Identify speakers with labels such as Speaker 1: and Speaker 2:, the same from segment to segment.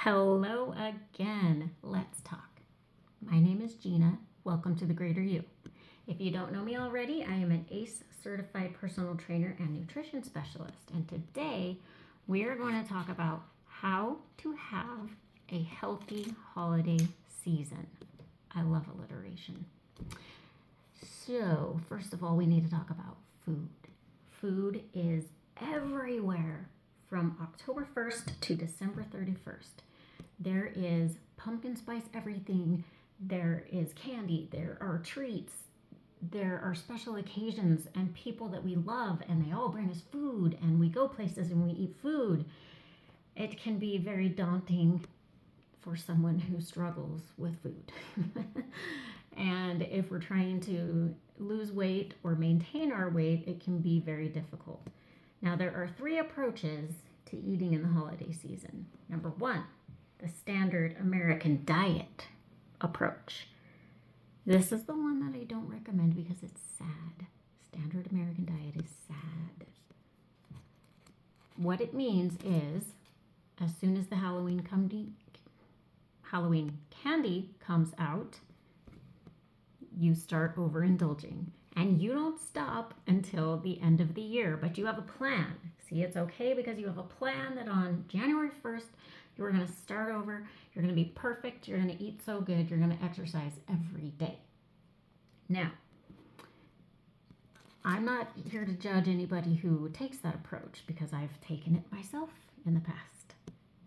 Speaker 1: Hello again. Let's talk. My name is Gina. Welcome to the Greater You. If you don't know me already, I am an ACE certified personal trainer and nutrition specialist. And today we are going to talk about how to have a healthy holiday season. I love alliteration. So, first of all, we need to talk about food. Food is everywhere from October 1st to December 31st. There is pumpkin spice everything. There is candy. There are treats. There are special occasions and people that we love, and they all bring us food, and we go places and we eat food. It can be very daunting for someone who struggles with food. And if we're trying to lose weight or maintain our weight, it can be very difficult. Now, there are 3 approaches to eating in the holiday season. Number 1, the standard American diet approach. This is the one that I don't recommend because it's sad. Standard American diet is sad. What it means is, as soon as the Halloween candy comes out, you start overindulging. And you don't stop until the end of the year, but you have a plan. See, it's okay because you have a plan that on January 1st, you're going to start over. You're going to be perfect. You're going to eat so good. You're going to exercise every day. Now, I'm not here to judge anybody who takes that approach because I've taken it myself in the past.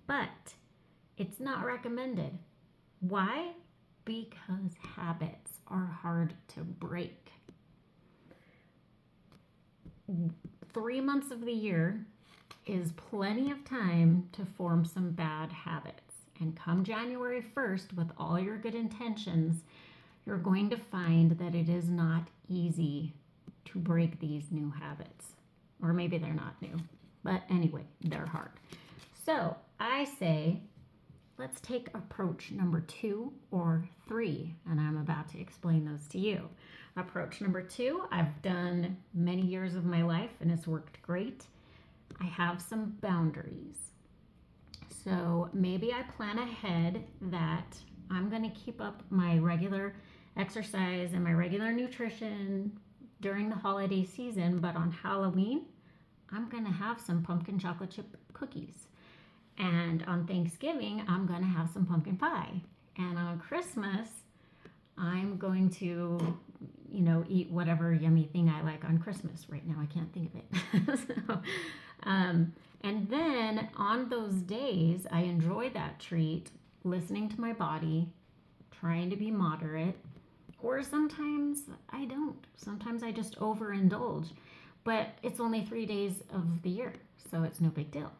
Speaker 1: But it's not recommended. Why? Because habits are hard to break. 3 months of the year is plenty of time to form some bad habits. And come January 1st, with all your good intentions, you're going to find that it is not easy to break these new habits. Or maybe they're not new. But anyway, they're hard. So I say, let's take approach number 2 or 3, and I'm about to explain those to you. Approach number 2, I've done many years of my life and it's worked great. I have some boundaries. So maybe I plan ahead that I'm going to keep up my regular exercise and my regular nutrition during the holiday season, but on Halloween, I'm going to have some pumpkin chocolate chip cookies. And on Thanksgiving, I'm going to have some pumpkin pie. And on Christmas, I'm going to, eat whatever yummy thing I like on Christmas. Right now, I can't think of it. And then on those days, I enjoy that treat, listening to my body, trying to be moderate. Or sometimes I don't. Sometimes I just overindulge. But it's only 3 days of the year, so it's no big deal.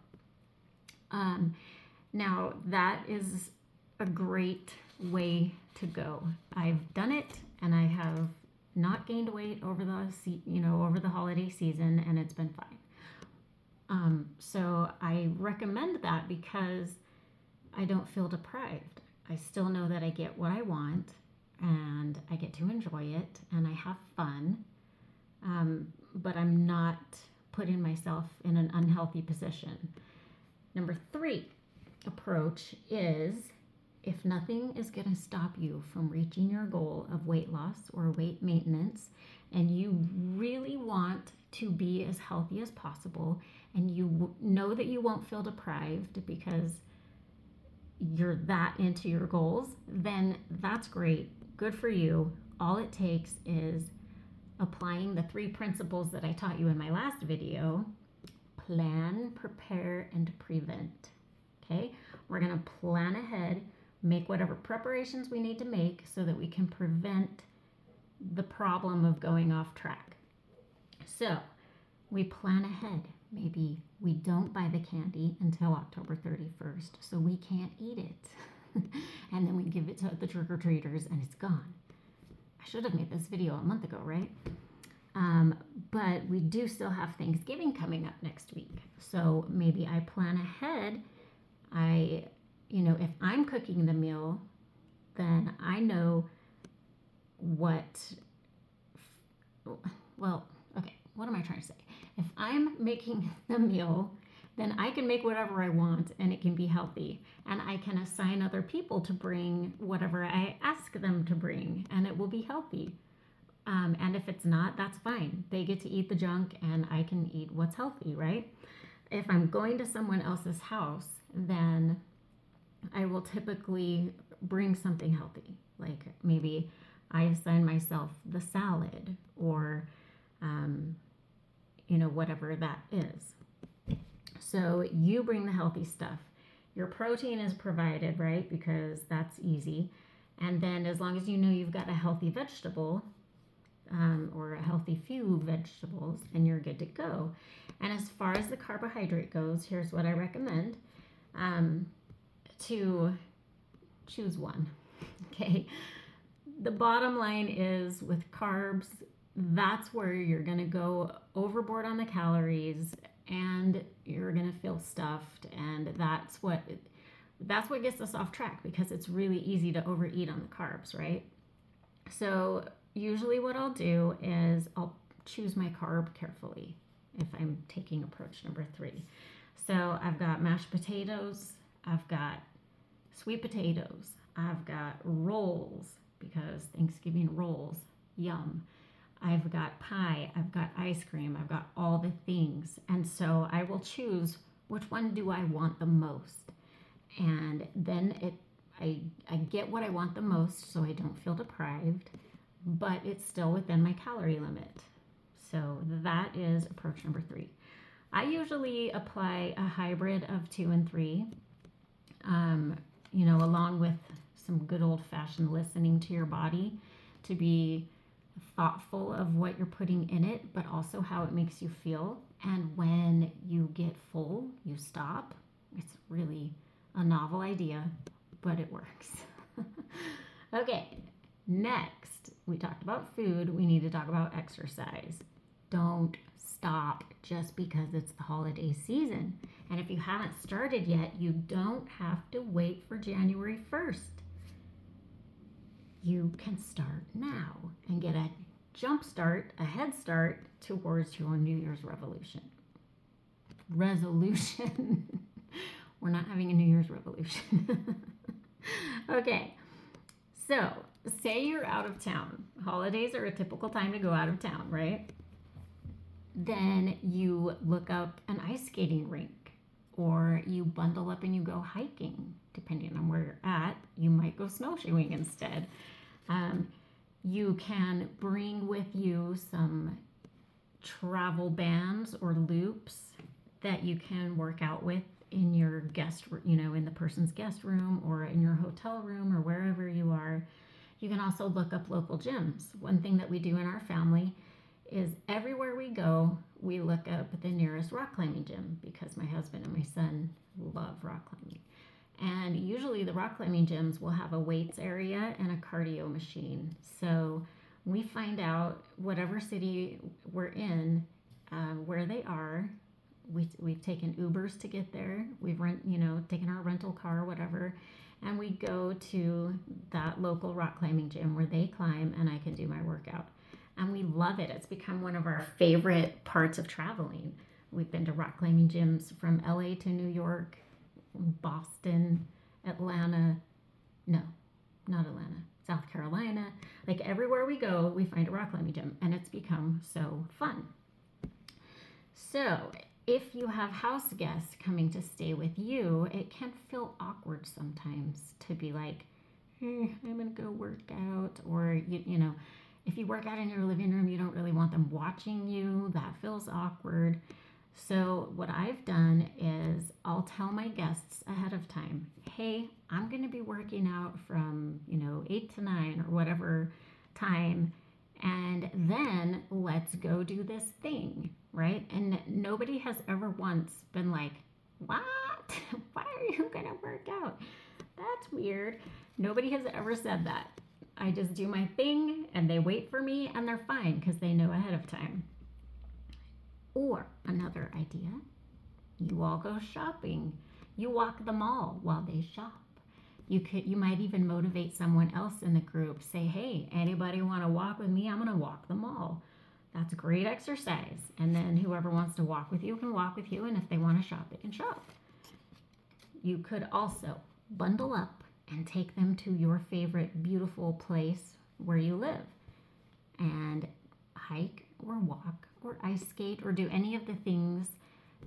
Speaker 1: Now that is a great way to go. I've done it and I have not gained weight over the holiday season, and it's been fine. So I recommend that because I don't feel deprived. I still know that I get what I want and I get to enjoy it and I have fun. But I'm not putting myself in an unhealthy position. Number 3 approach is, if nothing is going to stop you from reaching your goal of weight loss or weight maintenance, and you really want to be as healthy as possible, and you know that you won't feel deprived because you're that into your goals, then that's great. Good for you. All it takes is applying the 3 principles that I taught you in my last video. Plan, prepare, and prevent. Okay? We're going to plan ahead, make whatever preparations we need to make so that we can prevent the problem of going off track. So, we plan ahead. Maybe we don't buy the candy until October 31st, so we can't eat it. And then we give it to the trick-or-treaters and it's gone. I should have made this video a month ago, right? But we do still have Thanksgiving coming up next week. So maybe I plan ahead. If I'm cooking the meal, then I know what am I trying to say? If I'm making the meal, then I can make whatever I want and it can be healthy. And I can assign other people to bring whatever I ask them to bring and it will be healthy. And if it's not, that's fine. They get to eat the junk and I can eat what's healthy, right? If I'm going to someone else's house, then I will typically bring something healthy. Like maybe I assign myself the salad or, whatever that is. So you bring the healthy stuff. Your protein is provided, right? Because that's easy. And then as long as you know you've got a healthy vegetable or a healthy few vegetables, then you're good to go. And as far as the carbohydrate goes, here's what I recommend. To choose one. Okay. The bottom line is with carbs, that's where you're going to go overboard on the calories and you're going to feel stuffed. And that's what gets us off track because it's really easy to overeat on the carbs, right? So usually what I'll do is I'll choose my carb carefully if I'm taking approach number 3. So I've got mashed potatoes, I've got sweet potatoes, I've got rolls because Thanksgiving rolls, yum. I've got pie, I've got ice cream, I've got all the things. And so I will choose which one do I want the most. And then I get what I want the most so I don't feel deprived, but it's still within my calorie limit. So that is approach number 3. I usually apply a hybrid of 2 and 3, along with some good old-fashioned listening to your body to be thoughtful of what you're putting in it, but also how it makes you feel. And when you get full, you stop. It's really a novel idea, but it works. Okay, next, we talked about food. We need to talk about exercise. Don't stop just because it's the holiday season. And if you haven't started yet, you don't have to wait for January 1st. You can start now and get a jump start, a head start towards your New Year's resolution. We're not having a New Year's revolution. Okay, so say you're out of town. Holidays are a typical time to go out of town, right? Then you look up an ice skating rink or you bundle up and you go hiking. Depending on where you're at, you might go snowshoeing instead. You can bring with you some travel bands or loops that you can work out with in your in the person's guest room or in your hotel room or wherever you are. You can also look up local gyms. One thing that we do in our family is everywhere we go, we look up the nearest rock climbing gym because my husband and my son love rock climbing. And usually the rock climbing gyms will have a weights area and a cardio machine. So we find out whatever city we're in, where they are. We've taken Ubers to get there. We've taken our rental car, whatever, and we go to that local rock climbing gym where they climb and I can do my workout. And we love it. It's become one of our favorite parts of traveling. We've been to rock climbing gyms from LA to New York, Boston, Atlanta. No, not Atlanta. South Carolina. Like everywhere we go, we find a rock climbing gym and it's become so fun. So if you have house guests coming to stay with you, it can feel awkward sometimes to be like, hey, I'm going to go work out. Or, if you work out in your living room, you don't really want them watching you. That feels awkward. So what I've done is I'll tell my guests ahead of time, hey, I'm going to be working out from, 8 to 9 or whatever time. And then let's go do this thing, right? And nobody has ever once been like, what? Why are you going to work out? That's weird. Nobody has ever said that. I just do my thing and they wait for me and they're fine because they know ahead of time. Or another idea, you all go shopping. You walk the mall while they shop. You might even motivate someone else in the group. Say, hey, anybody want to walk with me? I'm going to walk the mall. That's great exercise. And then whoever wants to walk with you can walk with you. And if they want to shop, they can shop. You could also bundle up and take them to your favorite beautiful place where you live and hike or walk or ice skate or do any of the things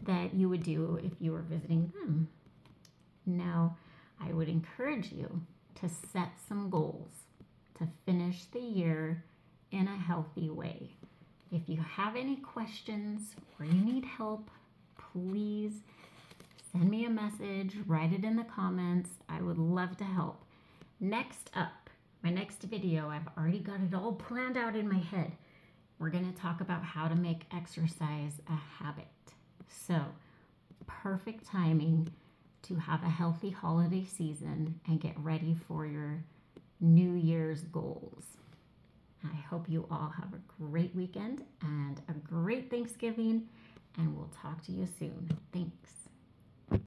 Speaker 1: that you would do if you were visiting them. Now, I would encourage you to set some goals to finish the year in a healthy way. If you have any questions or you need help, please send me a message, write it in the comments. I would love to help. Next up, my next video, I've already got it all planned out in my head. We're going to talk about how to make exercise a habit. So, perfect timing to have a healthy holiday season and get ready for your New Year's goals. I hope you all have a great weekend and a great Thanksgiving, and we'll talk to you soon. Thanks.